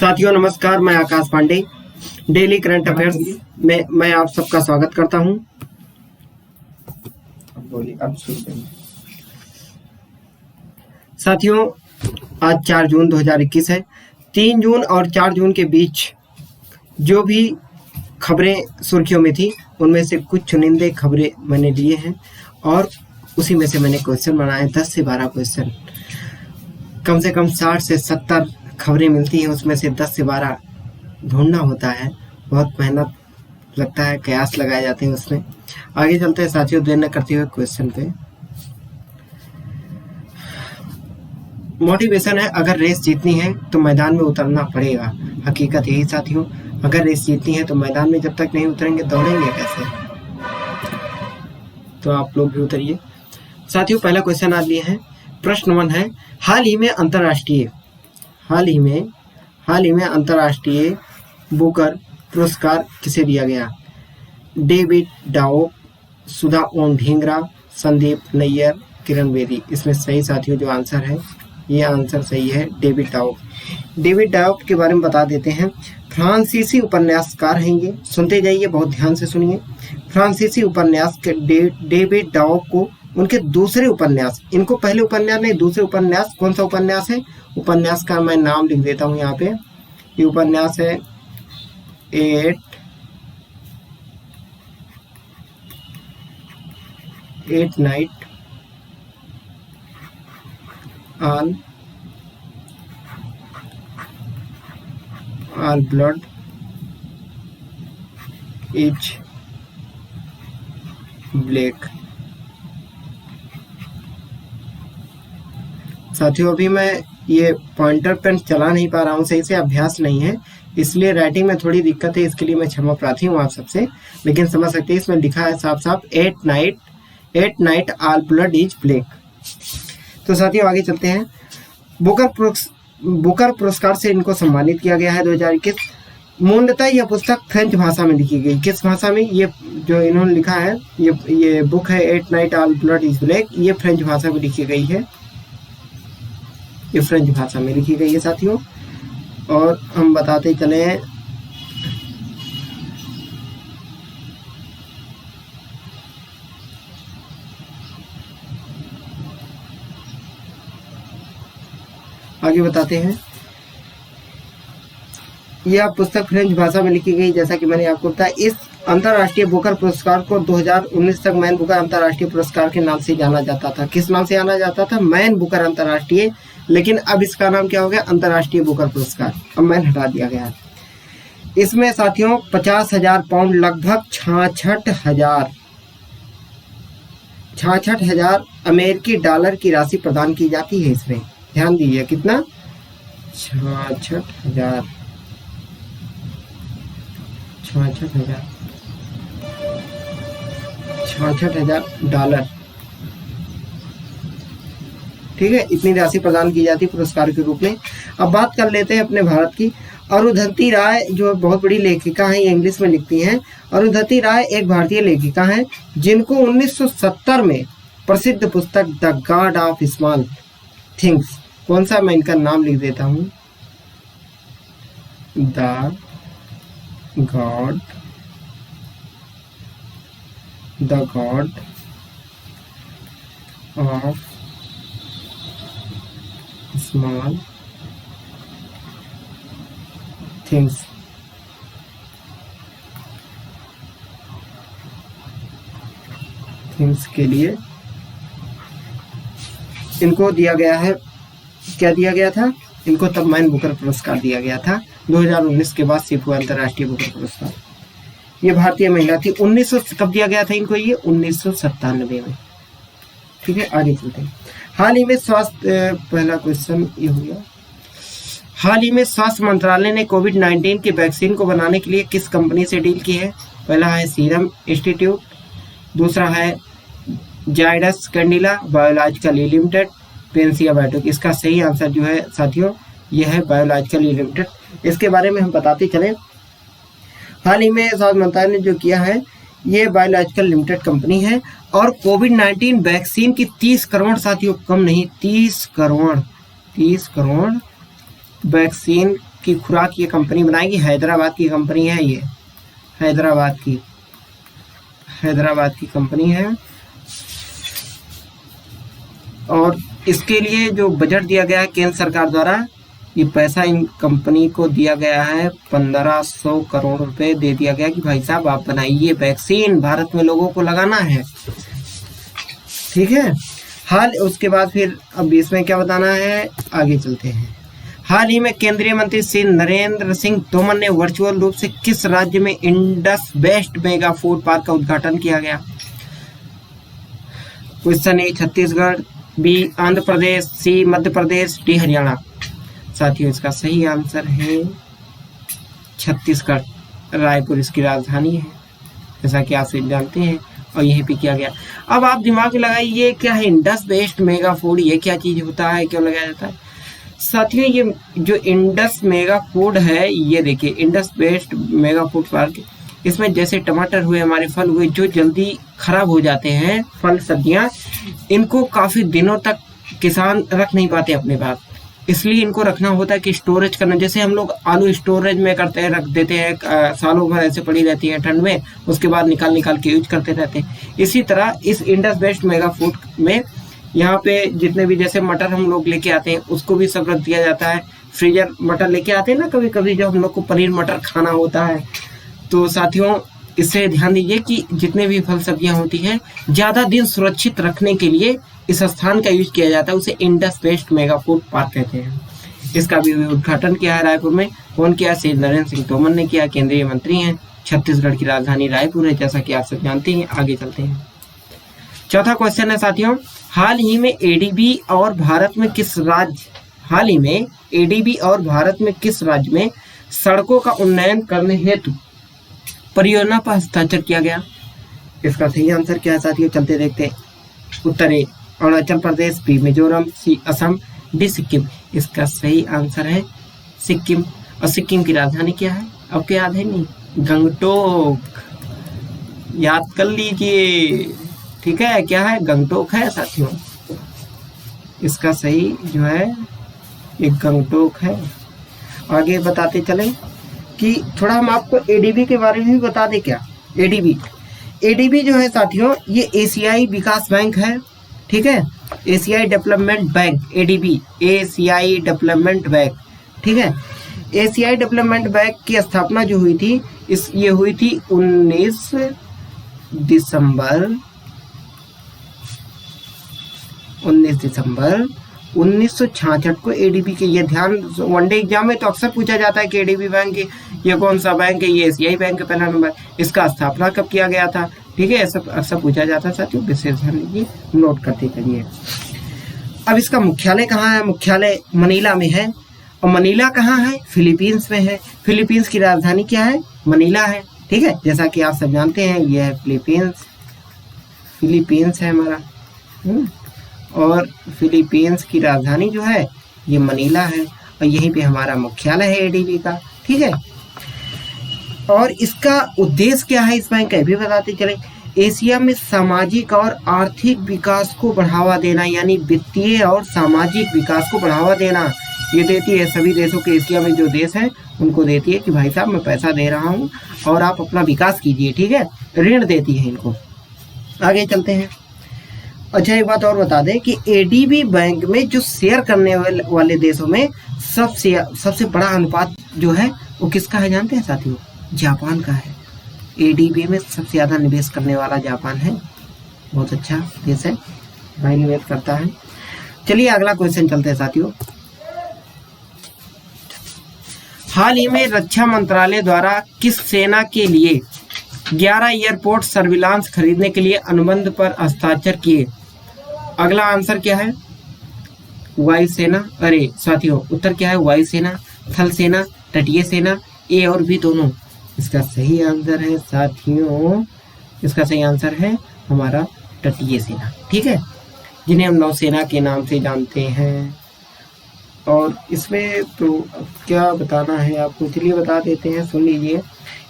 साथियों नमस्कार, मैं आकाश पांडे डेली करंट अफेयर्स में मैं आप सबका स्वागत करता हूं। साथियों आज 4 जून 2021 है। 3 जून और 4 जून के बीच जो भी खबरें सुर्खियों में थी उनमें से कुछ चुनिंदे खबरें मैंने लिए हैं और उसी में से मैंने क्वेश्चन बनाए। 10 से 12 क्वेश्चन, कम से कम 60 से 70 खबरें मिलती हैं, उसमें से 10 से 12 ढूंढना होता है। बहुत मेहनत लगता है, कयास लगाए जाते हैं उसमें। आगे चलते हैं साथियों, देर न करते हुए क्वेश्चन पे। मोटिवेशन है, अगर रेस जीतनी है तो मैदान में उतरना पड़ेगा। हकीकत यही साथियों, अगर रेस जीतनी है तो मैदान में जब तक नहीं उतरेंगे दौड़ेंगे कैसे? तो आप लोग भी उतरिए साथियों। पहला क्वेश्चन आज लिए हैं, प्रश्न 1 है, हाल ही में अंतर्राष्ट्रीय बुकर पुरस्कार किसे दिया गया? डेविड डाओ, सुधा ओम ढींगरा, संदीप नैयर, किरण बेदी। इसमें सही साथियों जो आंसर है, ये आंसर सही है डेविड डाओ। डेविड डाओ के बारे में बता देते हैं। फ्रांसीसी उपन्यासकार हैं ये, सुनते जाइए, बहुत ध्यान से सुनिए। फ्रांसीसी उपन्यास के डेविड डाओ को उनके दूसरे उपन्यास, इनको पहले उपन्यास नहीं, दूसरे उपन्यास, कौन सा उपन्यास है? उपन्यास का मैं नाम लिख देता हूँ यहाँ पे। ये उपन्यास है at night all blood is black. साथियों अभी मैं ये पॉइंटर पेन चला नहीं पा रहा हूँ सही से, अभ्यास नहीं है, इसलिए राइटिंग में थोड़ी दिक्कत है। इसके लिए मैं क्षमा प्रार्थी हूँ आप सबसे, लेकिन समझ सकते हैं इसमें लिखा है साफ साफ at night all blood is black. तो साथियों आगे चलते हैं। बुकर पुरस्कार से इनको सम्मानित किया गया है 2021। मूलतः यह पुस्तक फ्रेंच भाषा में लिखी गई। किस भाषा में? ये जो इन्होंने लिखा है, ये बुक है at night all blood is black, ये फ्रेंच भाषा में लिखी गई है। ये फ्रेंच भाषा में लिखी गई है साथियों। और हम बताते चले, आगे बताते हैं। यह पुस्तक फ्रेंच भाषा में लिखी गई, जैसा कि मैंने आपको बताया। इस अंतर्राष्ट्रीय बुकर पुरस्कार को 2019 तक मैन बुकर अंतर्राष्ट्रीय पुरस्कार के नाम से जाना जाता था। किस नाम से जाना जाता था? मैन बुकर अंतर्राष्ट्रीय, लेकिन अब इसका नाम क्या हो गया? अंतर्राष्ट्रीय बुकर पुरस्कार। अब मैन हटा दिया गया है। इसमें साथियों 50,000 पाउंड, लगभग 66,000 अमेरिकी डॉलर की राशि प्रदान की जाती है इसमें। ध्यान दीजिए, कितना? 66,000 डॉलर, ठीक है, इतनी राशि प्रदान की जाती पुरस्कार के रूप में। अब बात कर लेते हैं अपने भारत की। अरुंधति राय जो बहुत बड़ी लेखिका हैं, ये इंग्लिश में लिखती हैं। अरुंधति राय एक भारतीय लेखिका हैं जिनको 1970 में प्रसिद्ध पुस्तक the God of small things, कौन सा, मैं इनका नाम लिख देता हूँ, the God of small things, के लिए इनको दिया गया है। क्या दिया गया था इनको? तब मैन बुकर पुरस्कार दिया गया था 2019 के बाद सिर्फ अंतर्राष्ट्रीय बुकर पुरस्कार। ये भारतीय महिला थी। 1900 कब दिया गया था इनको? ये 1997 में। ठीक है, आगे चलते हैं। हाल ही में स्वास्थ्य, पहला क्वेश्चन ये हो गया। हाल ही में स्वास्थ्य मंत्रालय ने कोविड-19 की वैक्सीन को बनाने के लिए किस कंपनी से डील की है? पहला है सीरम इंस्टीट्यूट, दूसरा है Zydus Cadila biological limited, Pensiya biotech. इसका सही आंसर जो है साथियों यह है बायोलॉजिकल लिमिटेड। इसके बारे में हम बताते चले। हाल ही में स्वास्थ्य मंत्रालय ने जो किया है, ये बायोलॉजिकल लिमिटेड कंपनी है और कोविड-19 वैक्सीन की 30 करोड़, साथियों कम नहीं, 30 करोड़ वैक्सीन की खुराक ये कंपनी बनाएगी। हैदराबाद की कंपनी है ये, हैदराबाद की कंपनी है। और इसके लिए जो बजट दिया गया है केंद्र सरकार द्वारा, ये पैसा इन कंपनी को दिया गया है 1500 करोड़ रुपए दे दिया गया कि भाई साहब आप बनाइए वैक्सीन, भारत में लोगों को लगाना है। ठीक है। उसके बाद फिर अब इसमें क्या बताना है, आगे चलते हैं। हाल ही में केंद्रीय मंत्री श्री नरेंद्र सिंह तोमर ने वर्चुअल रूप से किस राज्य में Indus west mega food park का उद्घाटन किया गया? Question A Chhattisgarh, B Andhra Pradesh, C Madhya Pradesh, D Haryana. साथियों इसका सही आंसर है छत्तीसगढ़, रायपुर इसकी राजधानी है, जैसा कि आप सभी जानते हैं, और यहीं पे किया गया। अब आप दिमाग में लगाइए क्या है इंडस वेस्ट मेगा फूड, ये क्या चीज होता है, क्यों लगाया जाता है? साथियों ये जो इंडस मेगा फूड है, ये देखिए Indus west mega food park, इसमें जैसे टमाटर हुए, हमारे फल हुए जो जल्दी खराब हो जाते हैं, फल सब्जियां, इनको काफी दिनों तक किसान रख नहीं पाते अपने पास, इसलिए इनको रखना होता है कि स्टोरेज करना। जैसे हम लोग आलू स्टोरेज में करते हैं, रख देते हैं, सालों भर ऐसे पड़ी रहती है ठंड में, उसके बाद निकाल के यूज करते रहते हैं। इसी तरह इस इंडस वेस्ट मेगा फूड में यहाँ पे जितने भी जैसे मटर हम लोग लेके आते हैं उसको भी सब रख दिया जाता है। फ्रीजर मटर लेके आते हैं ना कभी कभी, जब हम लोग को पनीर मटर खाना होता है। तो साथियों इससे ध्यान दीजिए कि जितने भी फल सब्जियां होती हैं ज्यादा दिन सुरक्षित रखने के लिए इस स्थान का यूज किया जाता है, उसे Indus west mega food park कहते हैं। इसका भी उद्घाटन किया है रायपुर में। कौन किया? श्री नरेंद्र सिंह तोमर ने किया, केंद्रीय मंत्री हैं। छत्तीसगढ़ की राजधानी रायपुर है, जैसा कि आप सब जानते हैं। आगे चलते हैं। चौथा क्वेश्चन है साथियों, हाल ही में एडीबी और भारत में किस राज्य में सड़कों का उन्नयन करने हेतु परियोजना पर हस्ताक्षर किया गया? इसका सही आंसर क्या है साथियों, चलते देखते हैं। उत्तर ए अरुणाचल प्रदेश, बी मिजोरम, सी असम, डी सिक्किम। इसका सही आंसर है सिक्किम। और सिक्किम की राजधानी क्या है? आपको याद है नहीं? गंगटोक, याद कर लीजिए। ठीक है, क्या है? गंगटोक है साथियों। इसका सही जो है एक गंगटोक है। आगे बताते चले कि थोड़ा हम आपको एडीबी के बारे में भी बता दें क्या। एडीबी जो है साथियों ये एशियाई विकास बैंक है। ठीक है, एशियाई डेवलपमेंट बैंक, एडीबी एशियाई डेवलपमेंट बैंक। ठीक है, एशियाई डेवलपमेंट बैंक की स्थापना जो हुई थी ये हुई थी 19 दिसंबर 1966 को। एडीबी के ये ध्यान वनडे एग्जाम में तो अक्सर पूछा जाता है कि एडीबी बैंक ये कौन सा बैंक है? ये एशियाई बैंक है पहला नंबर। इसका स्थापना कब किया गया था? ठीक है, सब अक्सर पूछा जाता है साथियों, विशेष ध्यान दीजिए, नोट करते चलिए। अब इसका मुख्यालय कहाँ है? मुख्यालय मनीला में है। और मनीला कहाँ है? फिलीपींस में है। फिलीपींस की राजधानी क्या है? मनीला है। ठीक है, जैसा कि आप सब जानते हैं ये है फिलीपींस है हमारा। और फिलीपींस की राजधानी जो है ये मनीला है, और यहीं पे हमारा मुख्यालय है एडीबी का। ठीक है, और इसका उद्देश्य क्या है इस बैंक का भी बताते चले। एशिया में सामाजिक और आर्थिक विकास को बढ़ावा देना, यानी वित्तीय और सामाजिक विकास को बढ़ावा देना ये देती है सभी देशों के। एशिया में जो देश है उनको देती है कि भाई साहब मैं पैसा दे रहा हूँ और आप अपना विकास कीजिए। ठीक है, ऋण देती है इनको। आगे चलते हैं। अच्छा एक बात और बता दें कि एडीबी बैंक में जो शेयर करने वाले देशों में सबसे बड़ा अनुपात जो है वो किसका है जानते हैं साथियों? जापान का है। एडीबी में सबसे ज्यादा निवेश करने वाला जापान है। बहुत अच्छा देश है, भाई निवेश करता है। चलिए अगला क्वेश्चन चलते हैं साथियों। हाल ही में रक्षा मंत्रालय द्वारा किस सेना के लिए 11 एयरपोर्ट सर्विलांस खरीदने के लिए अनुबंध पर हस्ताक्षर किए? अगला आंसर क्या है? वायुसेना। अरे साथियों उत्तर क्या है? वायुसेना, थल सेना, तटीय सेना, ए और बी दोनों। इसका सही आंसर है साथियों, इसका सही आंसर है हमारा तटीय सेना। ठीक है, जिन्हें हम नौसेना के नाम से जानते हैं। और इसमें तो क्या बताना है आपको, चलिए बता देते हैं, सुन लीजिए।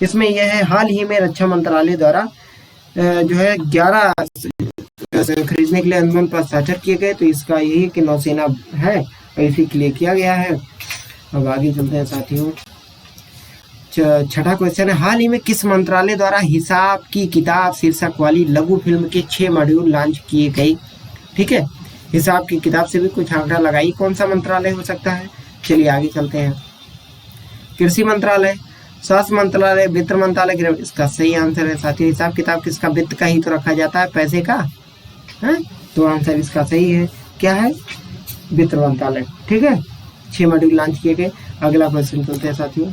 इसमें यह है हाल ही में रक्षा मंत्रालय द्वारा जो है 11 खरीदने के लिए अनुबंध पर हस्ताक्षर किए गए। तो इसका यही कि नौसेना है और इसी के लिए किया गया है। अब आगे चलते हैं साथियों। छठा क्वेश्चन है, हाल ही में किस मंत्रालय द्वारा हिसाब की किताब शीर्षक वाली लघु फिल्म के 6 मॉड्यूल लॉन्च किए गए? ठीक है, हिसाब की किताब से भी कुछ आंकड़ा लगाई, कौन सा मंत्रालय हो सकता है? चलिए आगे चलते हैं। कृषि मंत्रालय, स्वास्थ्य मंत्रालय, वित्त मंत्रालय। इसका सही आंसर है साथियों, हिसाब किताब किसका? वित्त का ही तो रखा जाता है, पैसे का है, तो आंसर इसका सही है। क्या है? वित्त मंत्रालय। ठीक है, 6 मॉड्यूल लॉन्च किए गए। अगला क्वेश्चन चलते हैं साथियों।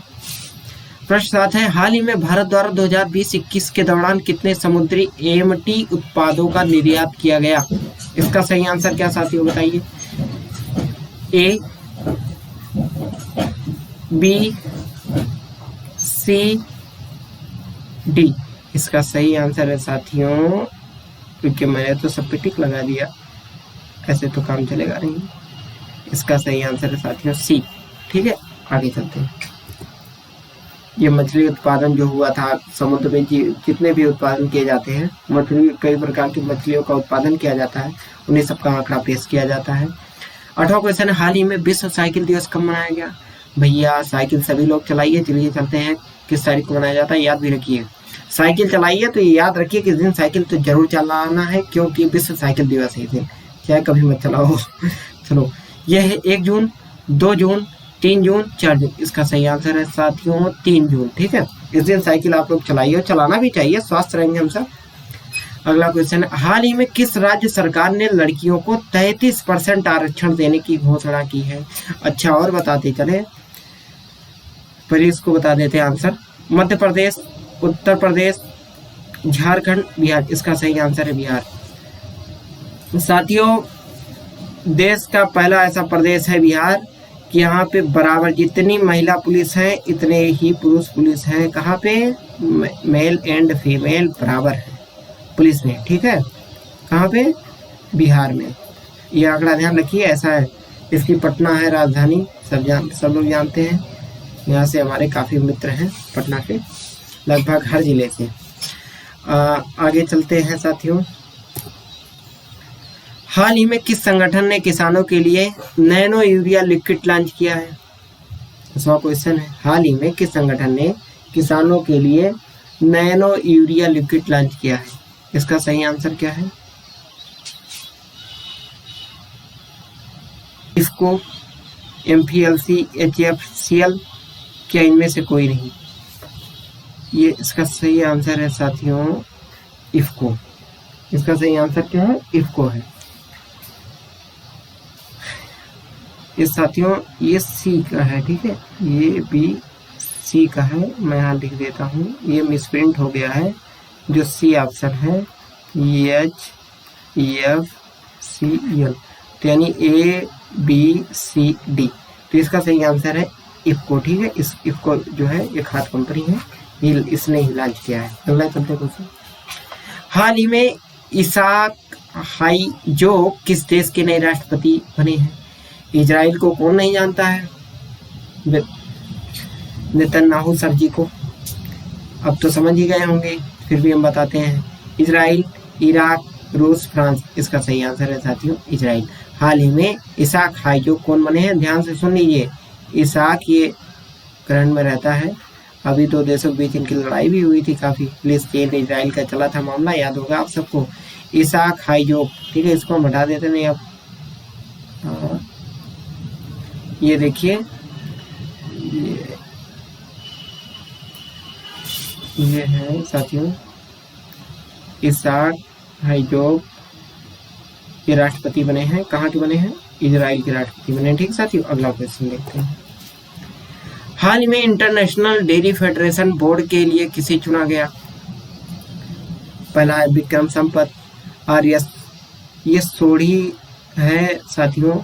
प्रश्न 7 है, हाल ही में भारत द्वारा 2020-21 के दौरान कितने समुद्री एमटी उत्पादों का निर्यात किया गया? इसका सही आंसर क्या साथियों बताइए? ए, बी, सी, डी। इसका सही आंसर है साथियों, क्योंकि मैंने तो सब पे टिक लगा दिया, ऐसे तो काम चलेगा नहीं। इसका सही आंसर है साथियों सी। ठीक है, आगे चलते हैं। ये मछली उत्पादन जो हुआ था समुद्र में, जितने भी उत्पादन किए जाते हैं मछली, कई प्रकार की मछलियों का उत्पादन किया जाता है, उन्हें सबका आंकड़ा पेश किया जाता है। 8वां क्वेश्चन है, हाल ही में विश्व साइकिल दिवस कब मनाया गया? भैया साइकिल सभी लोग चलाइए। चलिए चलते हैं, किस तारीख को मनाया जाता है याद भी रखिए। साइकिल चलाइए तो याद रखिए कि इस दिन साइकिल तो जरूर चलाना है, क्योंकि विश्व साइकिल दिवस है इस दिन, चाहे कभी मत चलाओ। चलो, यह है 1 जून, 2 जून, 3 जून, 4 जून। इसका सही आंसर है साथियों 3 जून। ठीक है, इस दिन साइकिल आप लोग चलाइए और चलाना भी चाहिए, स्वस्थ रहेंगे हम सब। अगला क्वेश्चन है, हाल ही में किस राज्य सरकार ने लड़कियों को 33% आरक्षण देने की घोषणा की है? अच्छा, और बताते चले, पर इसको बता देते हैं आंसर। मध्य प्रदेश, उत्तर प्रदेश, झारखंड, बिहार। इसका सही आंसर है बिहार। साथियों, देश का पहला ऐसा प्रदेश है बिहार कि यहाँ पे बराबर जितनी महिला पुलिस है इतने ही पुरुष पुलिस है। कहाँ पे? मेल एंड फीमेल बराबर है पुलिस में। ठीक है, कहाँ पे? बिहार में। ये आंकड़ा ध्यान रखिए, ऐसा है। इसकी पटना है राजधानी, सब लोग जानते हैं। यहाँ से हमारे काफ़ी मित्र हैं पटना के, लगभग हर जिले से। आगे चलते हैं साथियों। हाल ही में किस संगठन ने किसानों के लिए नैनो यूरिया लिक्विड लॉन्च किया है? 10वां क्वेश्चन है, हाल ही में किस संगठन ने किसानों के लिए नैनो यूरिया लिक्विड लॉन्च किया है? इसका सही आंसर क्या है? इसको MPLC, HFCL, क्या इनमें से कोई नहीं? ये इसका सही आंसर है साथियों इफको। इसका सही आंसर क्या है? इफको है। ये साथियों ये सी का है। ठीक है, ये भी सी का है, मैं यहाँ लिख देता हूँ, ये मिसप्रिंट हो गया है। जो सी ऑप्शन है HFCL, तो यानी ABCD, तो इसका सही आंसर है इफको। ठीक है, इस इफको जो है एक खाद कंपनी है, ये इसने ही लॉन्च किया है। अगला चलते हैं क्वेश्चन। हाल ही में इसाक हाइजोक किस देश के नए राष्ट्रपति बने हैं? इजराइल को कौन नहीं जानता है? नेतन्याहू सर जी को अब तो समझ ही गए होंगे, फिर भी हम बताते हैं। इजराइल, इराक, रूस, फ्रांस। इसका सही आंसर है साथियों इजराइल। हाल ही में इसाक हाइजोक कौन बने हैं? ध्यान से सुन लीजिए। इसाक ये करंट में रहता है, अभी दो देशों के बीच इनकी लड़ाई भी हुई थी काफ़ी, फिलिस्तीन इजराइल का चला था मामला, याद होगा आप सबको। इसाक हाइजोक। ठीक है, इसको हम हटा देते नहीं अब। ये देखिए, ये है साथियों इसाक हाइजोक, ये राष्ट्रपति बने हैं। कहाँ के बने हैं? इजराइल के राष्ट्रपति बने हैं। ठीक साथियों, अगला क्वेश्चन देखते हैं। हाल ही में इंटरनेशनल डेयरी फेडरेशन बोर्ड के लिए किसे चुना गया? पहला है विक्रम संपत आर्य, ये सोढ़ी है साथियों।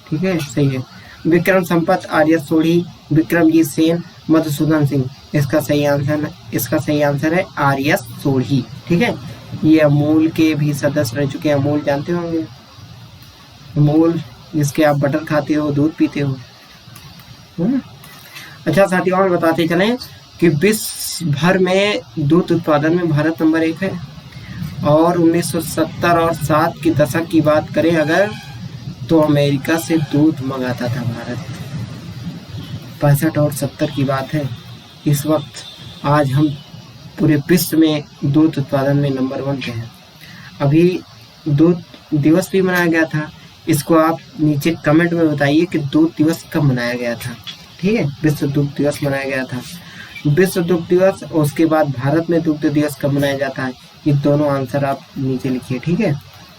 ठीक है, सही है। विक्रम संपत, आर्य सोढ़ी, विक्रमजीत सेन, मधुसूदन सिंह। इसका सही आंसर है आर्य सोढ़ी। ठीक है, ये अमूल के भी सदस्य रह चुके हैं। अमूल जानते होंगे, अमूल जिसके आप बटर खाते हो, दूध पीते हो। अच्छा साथियों, और बताते चलें कि विश्व भर में दूध उत्पादन में भारत नंबर 1 है। और 1970 और 7 की दशक की बात करें अगर, तो अमेरिका से दूध मंगाता था भारत। 65 और 70 की बात है। इस वक्त आज हम पूरे विश्व में दूध उत्पादन में नंबर 1 पे हैं। अभी दूध दिवस भी मनाया गया था। इसको आप नीचे कमेंट में बताइए कि दूध दिवस कब मनाया गया था। ठीक है, विश्व दुग्ध दिवस मनाया गया था। विश्व दुग्ध दिवस और उसके बाद भारत में दुग्ध दिवस कब मनाया जाता है, ये दोनों आंसर आप नीचे लिखिए। ठीक है,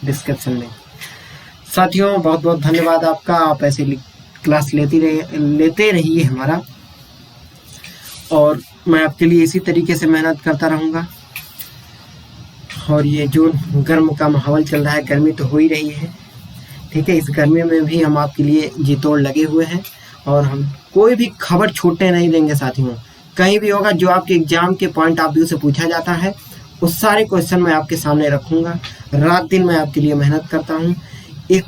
डिस्क्रिप्शन में। साथियों बहुत बहुत धन्यवाद आपका। आप ऐसे क्लास लेते रहिए हमारा, और मैं आपके लिए इसी तरीके से मेहनत करता रहूँगा। और ये जो गर्म का माहौल चल रहा है, गर्मी तो हो ही रही है। ठीक है, इस गर्मी में भी हम आपके लिए जी तोड़ लगे हुए हैं, और हम कोई भी खबर छूटने नहीं देंगे साथियों। कहीं भी होगा जो आपके एग्जाम के पॉइंट ऑफ व्यू से पूछा जाता है, उस सारे क्वेश्चन मैं आपके सामने रखूँगा। रात दिन मैं आपके लिए मेहनत करता हूँ। एक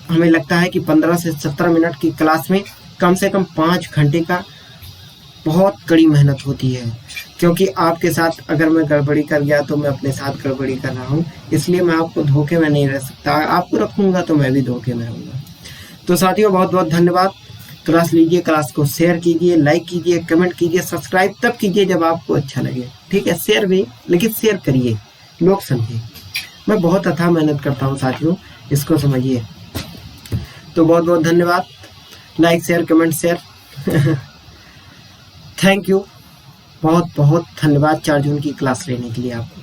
हमें लगता है कि 15 से 17 मिनट की क्लास में कम से कम 5 घंटे का बहुत कड़ी मेहनत होती है, क्योंकि आपके साथ अगर मैं गड़बड़ी कर गया तो मैं अपने साथ गड़बड़ी कर रहा हूँ। इसलिए मैं आपको धोखे में नहीं रह सकता। आपको रखूँगा तो मैं भी धोखे में रहूँगा। तो साथियों बहुत बहुत धन्यवाद। क्लास लीजिए, क्लास को शेयर कीजिए, लाइक कीजिए, कमेंट कीजिए, सब्सक्राइब तब कीजिए जब आपको अच्छा लगे। ठीक है, शेयर भी, लेकिन शेयर करिए, लोग समझिए। मैं बहुत अथाह मेहनत करता हूँ साथियों, इसको समझिए। तो बहुत बहुत धन्यवाद। Like share comment share thank you. बहुत बहुत धन्यवाद 4 जून की क्लास लेने के लिए आपको।